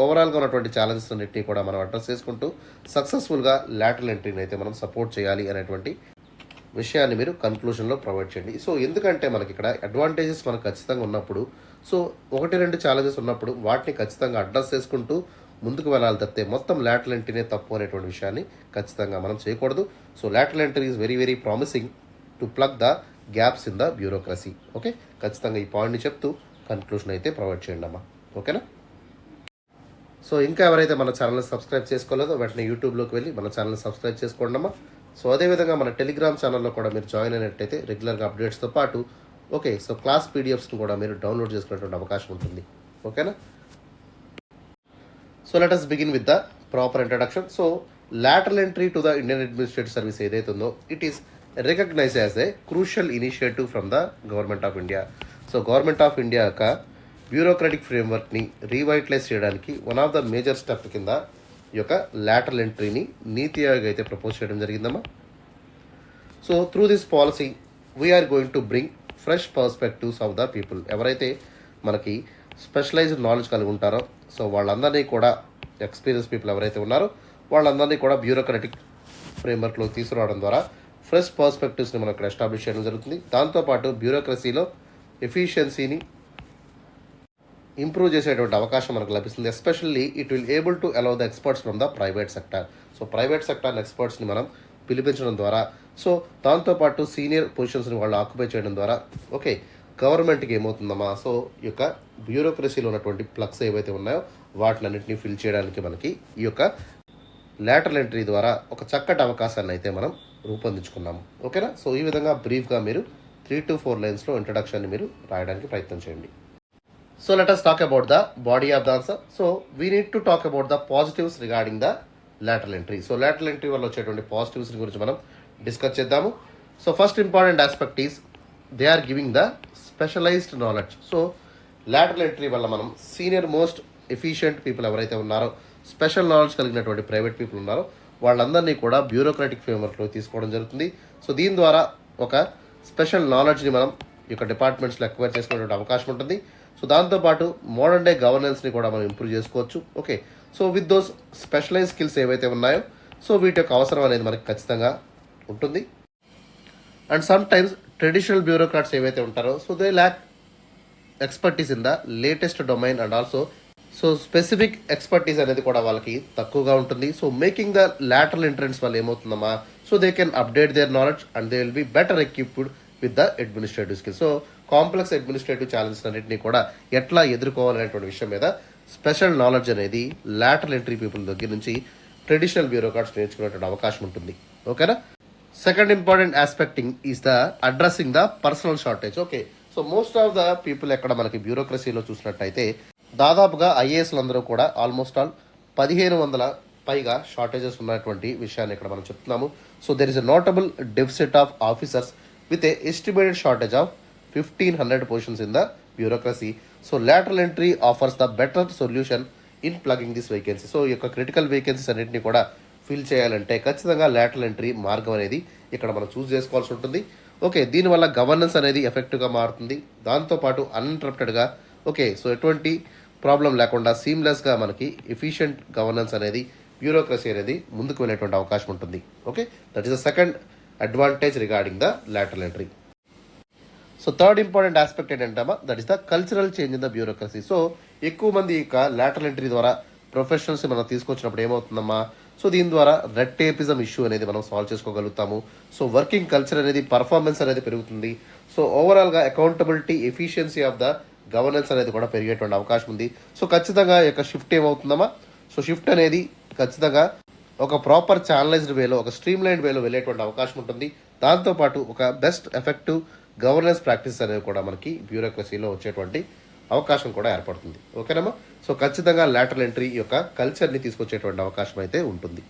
ఓవరాల్గా ఉన్నటువంటి ఛాలెంజెస్ అన్నింటినీ కూడా మనం అడ్రస్ చేసుకుంటూ సక్సెస్ఫుల్గా లేటరల్ ఎంట్రీని అయితే మనం సపోర్ట్ చేయాలి అనేటువంటి విషయాన్ని మీరు కన్క్లూజన్లో ప్రొవైడ్ చేయండి. సో ఎందుకంటే మనకి ఇక్కడ అడ్వాంటేజెస్ మనకు ఖచ్చితంగా ఉన్నప్పుడు, సో 1-2 ఛాలెంజెస్ ఉన్నప్పుడు వాటిని ఖచ్చితంగా అడ్రస్ చేసుకుంటూ ముందుకు వెళ్ళాలి తప్పితే మొత్తం లేటరల్ ఎంట్రీనే తప్పు అనేటువంటి విషయాన్ని ఖచ్చితంగా మనం చేయకూడదు. So lateral entry is very very promising to plug the gaps in the bureaucracy. ఖచ్చితంగా ఈ పాయింట్ని చెప్తూ కన్క్లూషన్ అయితే ప్రొవైడ్ చేయండి అమ్మా. ఓకేనా? సో ఇంకా ఎవరైతే మన ఛానల్ని సబ్స్క్రైబ్ చేసుకోలేదో వెంటనే యూట్యూబ్లోకి వెళ్ళి మన ఛానల్ని సబ్స్క్రైబ్ చేసుకోండి అమ్మా. సో అదేవిధంగా మన టెలిగ్రామ్ ఛానల్లో కూడా మీరు జాయిన్ అయినట్టయితే రెగ్యులర్గా అప్డేట్స్తో పాటు సో క్లాస్ పీడిఎఫ్స్ని కూడా మీరు డౌన్లోడ్ చేసుకునేటువంటి అవకాశం ఉంటుంది. ఓకేనా? So let us begin with the proper introduction. So lateral entry to the Indian administrative Service ఏదైతే ఉందో it is recognise as a crucial initiative from the government of India. So government of India యొక్క bureaucratic ఫ్రేమ్వర్క్ని revitalise చేయడానికి one of the major step కింద ఈ యొక్క lateral ఎంట్రీని నీతి ఆయోగ్ అయితే propose చేయడం జరిగిందమ్మా. So through this policy we're going to bring fresh perspectives of the people. ఎవరైతే మనకి స్పెషలైజ్డ్ నాలెడ్జ్ కలిగి ఉంటారో సో వాళ్ళందరినీ కూడా, ఎక్స్పీరియన్స్ పీపుల్ ఎవరైతే ఉన్నారో వాళ్ళందరినీ కూడా బ్యూరోక్రటిక్ ఫ్రేమ్వర్క్లో తీసుకురావడం ద్వారా ఫ్రెష్ పర్స్పెక్టివ్స్ని మనం ఇక్కడ ఎస్టాబ్లిష్ చేయడం జరుగుతుంది. దాంతోపాటు బ్యూరోక్రసీలో ఎఫిషియన్సీని ఇంప్రూవ్ చేసేటువంటి అవకాశం మనకు లభిస్తుంది. Especially it will able to allow the experts from the private sector. So private sector ఎక్స్పర్ట్స్ని మనం పిలిపించడం ద్వారా, సో దాంతోపాటు సీనియర్ పొజిషన్స్ని వాళ్ళు ఆక్యుపై చేయడం ద్వారా ఓకే గవర్నమెంట్కి ఏమవుతుందమ్మా, సో ఈ యొక్క బ్యూరోక్రసీలో ఉన్నటువంటి ప్లగ్స్ ఏవైతే ఉన్నాయో వాటిలన్నింటినీ ఫిల్ చేయడానికి మనకి ఈ యొక్క లేటరల్ ఎంట్రీ ద్వారా ఒక చక్కటి అవకాశాన్ని అయితే మనం రూపొందించుకున్నాము. ఓకేనా. సో ఈ విధంగా బ్రీఫ్గా మీరు 3 to 4 లైన్స్లో ఇంట్రడక్షన్ని మీరు రాయడానికి ప్రయత్నం చేయండి. So let us talk about the body of the answer. So we need to talk about the positives regarding the lateral entry. So lateral entry వల్ల వచ్చేటువంటి పాజిటివ్స్ గురించి మనం డిస్కస్ చేద్దాము. So first important aspect is they are giving the specialised knowledge. So lateral entry వల్ల మనం senior most efficient people ఎవరైతే ఉన్నారో, special knowledge కలిగినటువంటి ప్రైవేట్ పీపుల్ ఉన్నారో వాళ్ళందరినీ కూడా బ్యూరోక్రాటిక్ ఫ్రేమ్వర్క్లో తీసుకోవడం జరుగుతుంది. సో దీని ద్వారా ఒక స్పెషల్ నాలెడ్జ్ని మనం ఈ యొక్క డిపార్ట్మెంట్స్లో ఎక్వైర్ చేసుకునేటువంటి అవకాశం ఉంటుంది. సో దాంతోపాటు మోడర్న్ డే గవర్నెన్స్ని కూడా మనం ఇంప్రూవ్ చేసుకోవచ్చు. Okay. So with those specialise skills ఏవైతే ఉన్నాయో సో వీటి యొక్క అవసరం అనేది మనకి ఖచ్చితంగా ఉంటుంది. And some times traditional bureaucrats ఏవైతే ఉంటారో so they lack expertise in the latest domain and also so specific expertise అనేది కూడా వాళ్ళకి తక్కువగా ఉంటుంది. So making the lateral entrance వల్ల ఏమవుతుందమ్మా, so they can update their knowledge and they will be better equipped with the administrative skills. So complex administrative challenges అన్నింటినీ కూడా ఎట్లా ఎదుర్కోవాలనేటువంటి విషయం మీద స్పెషల్ నాలెడ్జ్ అనేది లాటరల్ ఎంట్రీ పీపుల్ దగ్గర నుంచి ట్రెడిషనల్ బ్యూరోక్రాట్స్ నేర్చుకునేటువంటి అవకాశం ఉంటుంది. ఓకేనా. Second important aspecting is the addressing the personal shortage. Okay. So most of the people ఎక్కడ మనకి బ్యూరోక్రసీలో చూసినట్టయితే దాదాపుగా ఐఏఎస్లు అందరూ కూడా ఆల్మోస్ట్ ఆల్ 1500 పైగా షార్టేజెస్ ఉన్నటువంటి విషయాన్ని ఇక్కడ మనం చెప్తున్నాము. So there is a notable deficit of officers with a estimated shortage of 1500 positions in the bureaucracy. So lateral entry offers the better solution in plugging this vacancy. So ఈ యొక్క critical vacancies అన్నింటినీ కూడా fill చేయాలంటే ఖచ్చితంగా lateral entry మార్గం అనేది ఇక్కడ మనం చూస్ చేసుకోవాల్సి ఉంటుంది. ఓకే. దీనివల్ల గవర్నెన్స్ అనేది ఎఫెక్టివ్గా మారుతుంది. దాంతోపాటు అన్ఇంటరప్టెడ్గా ఓకే సో ఎటువంటి ప్రాబ్లం లేకుండా సీమ్లెస్గా మనకి ఎఫిషియంట్ గవర్నెన్స్ అనేది బ్యూరోక్రసీ అనేది ముందుకు వెళ్ళేటువంటి అవకాశం ఉంటుంది. Okay. That is the second advantage regarding the lateral entry. So third important aspect ఏంటంటే that is the cultural change in the bureaucracy. So ఎక్కువ మంది ఇక lateral ఎంట్రీ ద్వారా ప్రొఫెషనల్స్ మనం తీసుకొచ్చినప్పుడు ఏమవుతుందమ్మా, సో దీని ద్వారా రెడ్ టేపిజం ఇష్యూ అనేది మనం సాల్వ్ చేసుకోగలుగుతాము. సో వర్కింగ్ కల్చర్ అనేది పర్ఫార్మెన్స్ అనేది పెరుగుతుంది. సో ఓవరాల్గా accountability efficiency of the governance అనేది కూడా పెరిగేటువంటి అవకాశం ఉంది. సో ఖచ్చితంగా ఈ యొక్క షిఫ్ట్ ఏమవుతుందమ్మా, సో షిఫ్ట్ అనేది ఖచ్చితంగా ఒక ప్రాపర్ ఛానలైజ్డ్ వేలో, ఒక స్ట్రీమ్ లైన్ వేలో వెళ్ళేటువంటి అవకాశం ఉంటుంది. దాంతోపాటు ఒక బెస్ట్ ఎఫెక్టివ్ గవర్నెన్స్ ప్రాక్టీస్ అనేవి కూడా మనకి బ్యూరోక్రసీలో వచ్చేటువంటి అవకాశం కూడా ఏర్పడుతుంది. ఓకేనమ్మా. సో ఖచ్చితంగా lateral ఎంట్రీ యొక్క కల్చర్ని తీసుకొచ్చేటువంటి అవకాశం అయితే ఉంటుంది.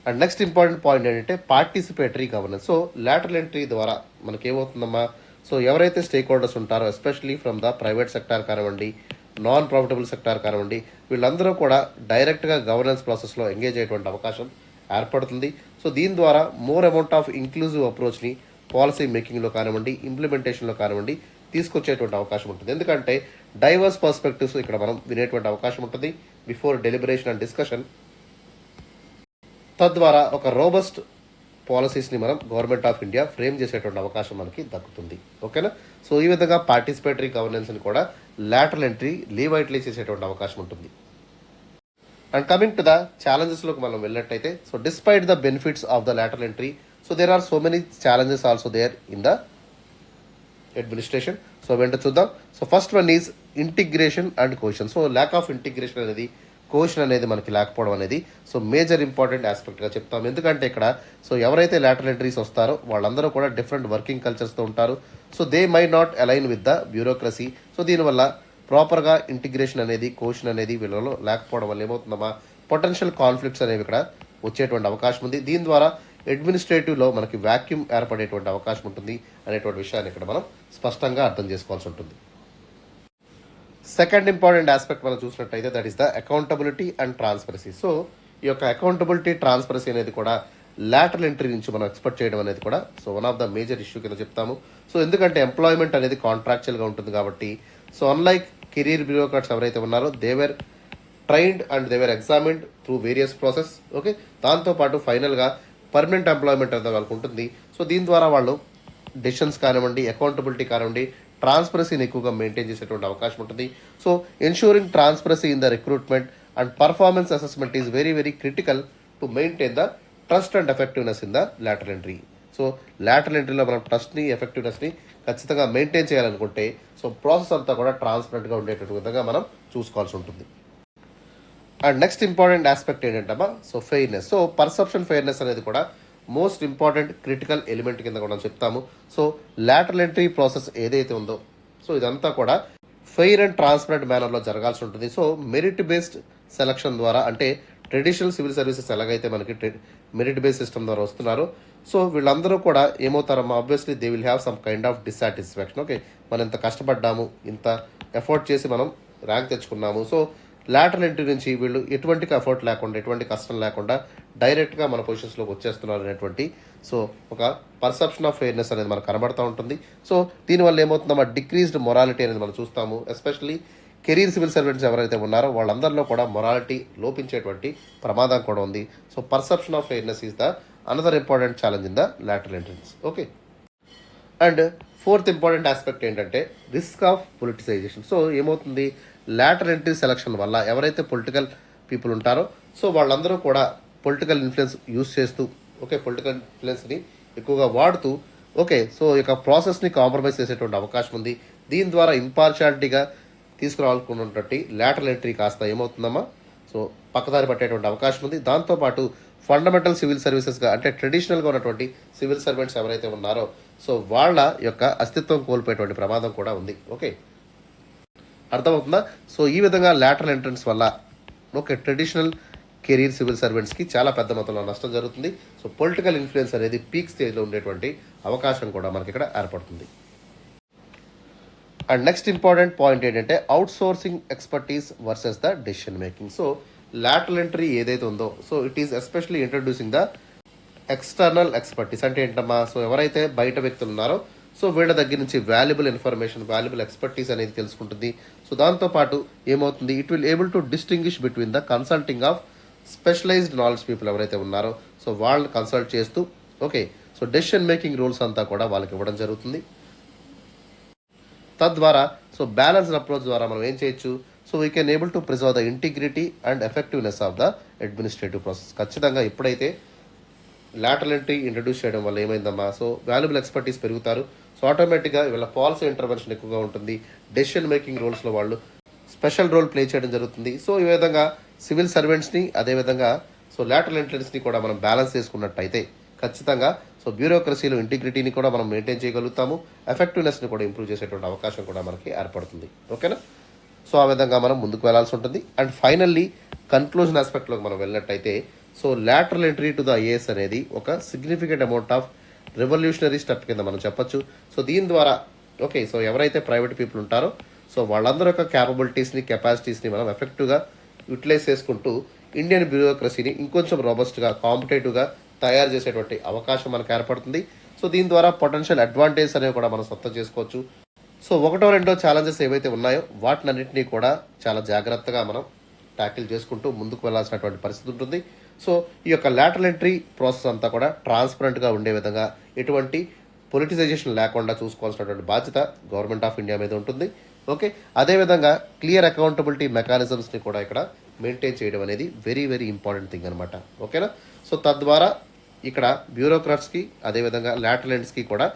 అండ్ నెక్స్ట్ ఇంపార్టెంట్ పాయింట్ ఏంటంటే participatory governance. So lateral entry ద్వారా మనకేమవుతుందమ్మా, సో ఎవరైతే స్టేక్ హోల్డర్స్ ఉంటారో especially from the private sector కానివ్వండి, నాన్ ప్రాఫిటబుల్ సెక్టార్ కానివ్వండి, వీళ్ళందరూ కూడా డైరెక్ట్గా గవర్నెన్స్ ప్రాసెస్లో ఎంగేజ్ అయ్యేటువంటి అవకాశం ఏర్పడుతుంది. సో దీని ద్వారా మోర్ అమౌంట్ ఆఫ్ ఇంక్లూజివ్ అప్రోచ్ని పాలసీ మేకింగ్లో కానివ్వండి, ఇంప్లిమెంటేషన్లో కానివ్వండి తీసుకొచ్చేటువంటి అవకాశం ఉంటుంది. ఎందుకంటే డైవర్స్ పర్స్పెక్టివ్స్ ఇక్కడ మనం వినేటువంటి అవకాశం ఉంటుంది బిఫోర్ డెలిబరేషన్ అండ్ డిస్కషన్. తద్వారా ఒక రోబస్ట్ పాలసీస్ని మనం గవర్నమెంట్ ఆఫ్ ఇండియా ఫ్రేమ్ చేసేటువంటి అవకాశం మనకి దక్కుతుంది. ఓకేనా. సో ఈ విధంగా పార్టిసిపేటరీ గవర్నెన్స్ని కూడా lateral ఎంట్రీ లీవైట్లీ చేసేటువంటి అవకాశం ఉంటుంది. అండ్ కమింగ్ టు ద ఛాలెంజెస్లోకి మనం వెళ్ళినట్టయితే so despite the benefits of the lateral entry so there are so many challenges also there in the administration. So వెంటనే చూద్దాం. So first one is integration and cohesion. So lack of integration అనేది, cohesion అనేది మనకి లేకపోవడం అనేది so major important ఆస్పెక్ట్గా చెప్తాం. ఎందుకంటే ఇక్కడ సో ఎవరైతే lateral ఎంట్రీస్ వస్తారో వాళ్ళందరూ కూడా డిఫరెంట్ వర్కింగ్ కల్చర్స్తో ఉంటారు. So they my not align with the bureaucracy. So దీనివల్ల ప్రాపర్గా ఇంటిగ్రేషన్ అనేది, కోషన్ అనేది వీళ్ళలో లేకపోవడం వల్ల ఏమవుతుందమ్మా, పొటెన్షియల్ కాన్ఫ్లిక్ట్స్ అనేవి ఇక్కడ వచ్చేటువంటి అవకాశం ఉంది. దీని ద్వారా అడ్మినిస్ట్రేటివ్లో మనకి వ్యాక్యూమ్ ఏర్పడేటువంటి అవకాశం ఉంటుంది అనేటువంటి విషయాన్ని ఇక్కడ మనం స్పష్టంగా అర్థం చేసుకోవాల్సి ఉంటుంది. సెకండ్ ఇంపార్టెంట్ ఆస్పెక్ట్ మనం చూసినట్టయితే that is the accountability and transparency. So ఈ యొక్క అకౌంటబిలిటీ, ట్రాన్స్పరసీ అనేది కూడా lateral ఎంట్రీ నుంచి మనం ఎక్స్పెక్ట్ చేయడం అనేది కూడా so one of the major issue కింద చెప్తాము. సో ఎందుకంటే ఎంప్లాయ్మెంట్ అనేది కాంట్రాక్చువల్గా ఉంటుంది కాబట్టి సో అన్లైక్ కెరీర్ బ్యూరోక్రాట్స్ ఎవరైతే ఉన్నారో they were trained and they were examined through various process. Okay. దాంతోపాటు ఫైనల్గా పర్మనెంట్ ఎంప్లాయ్మెంట్ అనేది వాళ్ళకు ఉంటుంది. సో దీని ద్వారా వాళ్ళు డెసిషన్స్ కానివ్వండి, అకౌంటబిలిటీ కానివ్వండి, ట్రాన్స్పరసీని ఎక్కువగా మెయింటైన్ చేసేటువంటి అవకాశం ఉంటుంది. So ensuring transparency in the recruitment and performance assessment is very very critical to maintain the trust and effectiveness in the lateral entry. So lateral ఎంట్రీలో మనం ట్రస్ట్ని ఎఫెక్టివ్నెస్ని ఖచ్చితంగా మెయింటైన్ చేయాలనుకుంటే సో ప్రాసెస్ అంతా కూడా ట్రాన్స్పరెంట్గా ఉండేటువంటి విధంగా మనం చూసుకోవాల్సి ఉంటుంది. అండ్ నెక్స్ట్ ఇంపార్టెంట్ ఆస్పెక్ట్ ఏంటంటమ్మా, so fairness. So perception fairness అనేది కూడా మోస్ట్ ఇంపార్టెంట్ క్రిటికల్ ఎలిమెంట్ కింద కూడా చెప్తాము. సో లాటరల్ ఎంట్రీ ప్రాసెస్ ఏదైతే ఉందో సో ఇదంతా కూడా ఫెయిర్ అండ్ ట్రాన్స్పరెంట్ మేనర్లో జరగాల్సి ఉంటుంది. సో మెరిట్ బేస్డ్ సెలక్షన్ ద్వారా, అంటే ట్రెడిషనల్ సివిల్ సర్వీసెస్ ఎలాగైతే మనకి మెరిట్ బేస్డ్ సిస్టమ్ ద్వారా వస్తున్నారో సో వీళ్ళందరూ కూడా ఏమవుతారమ్మా, obviously they will have some kind of dissatisfaction. Okay, మనం ఇంత కష్టపడ్డాము, ఇంత ఎఫర్ట్ చేసి మనం ర్యాంక్ తెచ్చుకున్నాము. సో లాటరల్ ఎంట్రీ నుంచి వీళ్ళు ఎటువంటి ఎఫర్ట్ లేకుండా, ఎటువంటి కష్టం లేకుండా డైరెక్ట్గా మన పొజిషన్స్లోకి వచ్చేస్తున్నారు అనేటువంటి సో ఒక పర్సెప్షన్ ఆఫ్ ఫెయిర్నెస్ అనేది మనకు కనబడుతూ ఉంటుంది. సో దీనివల్ల ఏమవుతుందమ్మా, డిక్రీజ్డ్ మొరాలిటీ అనేది మనం చూస్తాము. ఎస్పెషల్లీ కెరీర్ సివిల్ సర్వెంట్స్ ఎవరైతే ఉన్నారో వాళ్ళందరిలో కూడా మొరాలిటీ లోపించేటువంటి ప్రమాదం కూడా ఉంది. So perception of fairness is the another important challenge in the lateral entrance. Okay, and fourth important aspect ఏంటంటే రిస్క్ ఆఫ్ పొలిటిసైజేషన్. సో ఏమవుతుంది, లాటరల్ ఎంట్రీ సెలక్షన్ వల్ల ఎవరైతే పొలిటికల్ పీపుల్ ఉంటారో సో వాళ్ళందరూ కూడా పొలిటికల్ ఇన్ఫ్లుయెన్స్ యూస్ చేస్తూ, okay, political ఇన్ఫ్లుయెన్స్ని ఎక్కువగా వాడుతూ, ఓకే, సో ఈ యొక్క ప్రాసెస్ని కాంప్రమైజ్ చేసేటువంటి అవకాశం ఉంది. దీని ద్వారా ఇంపార్షియాలిటీగా తీసుకురావాలనుకున్నటువంటి లాటరల్ ఎంట్రీ కాస్త ఏమవుతుందమ్మా, సో పక్కదారి పట్టేటువంటి అవకాశం ఉంది. దాంతోపాటు ఫండమెంటల్ సివిల్ సర్వీసెస్గా, అంటే ట్రెడిషనల్గా ఉన్నటువంటి సివిల్ సర్వెంట్స్ ఎవరైతే ఉన్నారో సో వాళ్ళ యొక్క అస్తిత్వం కోల్పోయేటువంటి ప్రమాదం కూడా ఉంది. ఓకే, అర్థమవుతుందా? సో ఈ విధంగా లాటరల్ ఎంట్రన్స్ వల్ల ఓకే ట్రెడిషనల్ కెరీర్ సివిల్ సర్వెంట్స్కి చాలా పెద్ద మొత్తంలో నష్టం జరుగుతుంది. సో పొలిటికల్ ఇన్ఫ్లుయెన్స్ అనేది పీక్ స్టేజ్లో ఉండేటువంటి అవకాశం కూడా మనకి ఇక్కడ ఏర్పడుతుంది. అండ్ నెక్స్ట్ ఇంపార్టెంట్ పాయింట్ ఏంటంటే out sourcing expertise versus the decision making. So lateral entry ఏదైతే ఉందో so it is especially introducing the external expertise. అంటే ఏంటమ్మా, సో ఎవరైతే బయట వ్యక్తులు ఉన్నారో సో వీళ్ళ దగ్గర నుంచి వాల్యుబుల్ ఇన్ఫర్మేషన్, వాల్యుబుల్ ఎక్స్పర్టీస్ అనేది తెలుసుకుంటుంది. సో దాంతోపాటు ఏమవుతుంది, it will able to distinguish between the consulting of specialised knowledge people ఎవరైతే ఉన్నారో సో వాళ్ళని కన్సల్ట్ చేస్తూ, okay, so decision making rules అంతా కూడా వాళ్ళకి ఇవ్వడం జరుగుతుంది. తద్వారా సో బ్యాలెన్స్డ్ అప్రోచ్ ద్వారా మనం ఏం చేయొచ్చు, so we can able to preserve the integrity and effectiveness of the administrative process. ఖచ్చితంగా ఎప్పుడైతే లాటరల్ ఎంట్రీ ఇంట్రడ్యూస్ చేయడం వల్ల ఏమైందమ్మా, సో వాల్యుబుల్ ఎక్స్పర్టీస్ పెరుగుతారు. సో ఆటోమేటిక్గా వీళ్ళ పాలసీ ఇంటర్వెన్షన్ ఎక్కువగా ఉంటుంది. డెసిషన్ మేకింగ్ రోల్స్లో వాళ్ళు స్పెషల్ రోల్ ప్లే చేయడం జరుగుతుంది. సో ఈ విధంగా సివిల్ సర్వెంట్స్ని అదేవిధంగా సో లాటరల్ ఎంట్రన్స్ని కూడా మనం బ్యాలెన్స్ చేసుకున్నట్టయితే ఖచ్చితంగా సో బ్యూరోక్రసీలో ఇంటిగ్రిటీని కూడా మనం మెయింటైన్ చేయగలుగుతాము. ఎఫెక్టివ్నెస్ని కూడా ఇంప్రూవ్ చేసేటువంటి అవకాశం కూడా మనకి ఏర్పడుతుంది. ఓకేనా? సో ఆ విధంగా మనం ముందుకు వెళ్లాల్సి ఉంటుంది. అండ్ ఫైనల్లీ కన్క్లూజన్ ఆస్పెక్ట్లోకి మనం వెళ్ళినట్టయితే so lateral entry to the IAS అనేది ఒక significant amount of revolutionary step కింద మనం చెప్పొచ్చు. సో దీని ద్వారా ఓకే, సో ఎవరైతే ప్రైవేట్ పీపుల్ ఉంటారో సో వాళ్ళందరూ యొక్క క్యాపబిలిటీస్ని, కెపాసిటీస్ని మనం ఎఫెక్టివ్గా యూటిలైజ్ చేసుకుంటూ ఇండియన్ బ్యూరోక్రసీని ఇంకొంచెం రోబస్ట్గా, కాంపిటేటివ్గా తయారు చేసేటువంటి అవకాశం మనకు ఏర్పడుతుంది. సో దీని ద్వారా పొటెన్షియల్ అడ్వాంటేజ్ అనేవి కూడా మనం సొంతం చేసుకోవచ్చు. సో ఒకటో రెండో ఛాలెంజెస్ ఏవైతే ఉన్నాయో వాటినన్నింటినీ కూడా చాలా జాగ్రత్తగా మనం ట్యాకిల్ చేసుకుంటూ ముందుకు వెళ్లాల్సినటువంటి పరిస్థితి ఉంటుంది. సో ఈ యొక్క లాటరల్ ఎంట్రీ ప్రాసెస్ అంతా కూడా ట్రాన్స్పరెంట్గా ఉండే విధంగా, ఎటువంటి పొలిటిసైజేషన్ లేకుండా చూసుకోవాల్సినటువంటి బాధ్యత గవర్నమెంట్ ఆఫ్ ఇండియా మీద ఉంటుంది. ఓకే, అదేవిధంగా క్లియర్ అకౌంటబిలిటీ మెకానిజమ్స్ని కూడా ఇక్కడ మెయింటైన్ చేయడం అనేది వెరీ వెరీ ఇంపార్టెంట్ థింగ్ అనమాట. ఓకేనా? సో తద్వారా ఇక్కడ బ్యూరోక్రాట్స్కి అదేవిధంగా లాటరల్ ఎంట్స్కి కూడా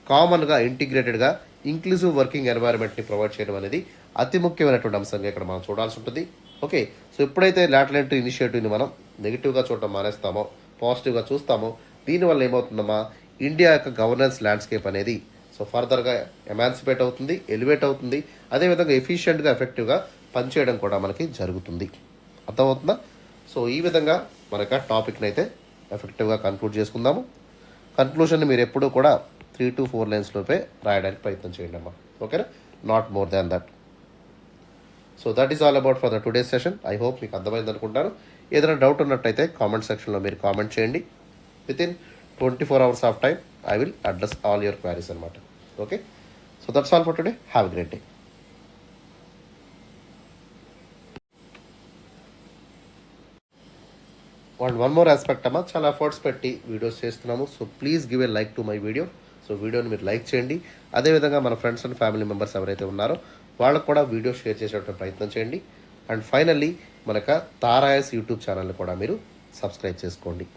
కామన్గా, ఇంటిగ్రేటెడ్గా ఇంక్లూజివ్ వర్కింగ్ ఎన్వైరన్మెంట్ని ప్రొవైడ్ చేయడం అనేది అతి ముఖ్యమైనటువంటి అంశంగా ఇక్కడ మనం చూడాల్సి ఉంటుంది. ఓకే, సో ఎప్పుడైతే లాటరల్ ఎంట్రీ ఇనిషియేటివ్ని మనం నెగిటివ్గా చూడటం మానేస్తామో, పాజిటివ్గా చూస్తామో, దీనివల్ల ఏమవుతుందమ్మా, ఇండియా యొక్క గవర్నెన్స్ ల్యాండ్స్కేప్ అనేది సో ఫర్దర్గా ఎమాన్సిపేట్ అవుతుంది, ఎలివేట్ అవుతుంది. అదేవిధంగా ఎఫిషియెంట్గా, ఎఫెక్టివ్గా పనిచేయడం కూడా మనకి జరుగుతుంది. అర్థమవుతుందా? సో ఈ విధంగా మనకు టాపిక్ని అయితే ఎఫెక్టివ్గా కన్క్లూడ్ చేసుకుందాము. కన్క్లూషన్ని మీరు ఎప్పుడూ కూడా 3 to 4 lines లోపే రాయడానికి ప్రయత్నం చేయండి అమ్మా. ఓకేనా? Not more than that. So that is all about for the today session. I hope మీకు అర్థమైంది అనుకుంటాను. ఏదైనా డౌట్ ఉన్నట్టయితే కామెంట్ సెక్షన్లో మీరు కామెంట్ చేయండి. Within 24 hours of time I will address all your queries అనమాట. Okay, so that's all for today. Have a great day. And one more aspect అమ్మా, చాలా ఎఫర్ట్స్ పెట్టి వీడియోస్ చేస్తున్నాము. So please give a like to my video. So వీడియోని మీరు like చేయండి. అదేవిధంగా మన ఫ్రెండ్స్ అండ్ ఫ్యామిలీ మెంబర్స్ ఎవరైతే ఉన్నారో వాళ్ళకు కూడా వీడియో షేర్ చేసేటువంటి ప్రయత్నం చేయండి. అండ్ ఫైనల్లీ మనకు తారాయస్ యూట్యూబ్ ఛానల్ని కూడా మీరు సబ్స్క్రైబ్ చేసుకోండి.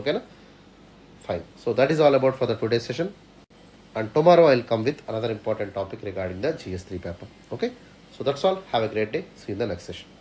ఓకేనా? Fine. So that is all about for the today session. And tomorrow I'll come with another important topic regarding the GS3 paper. Okay? So that's all. Have a great day. See you in the next session.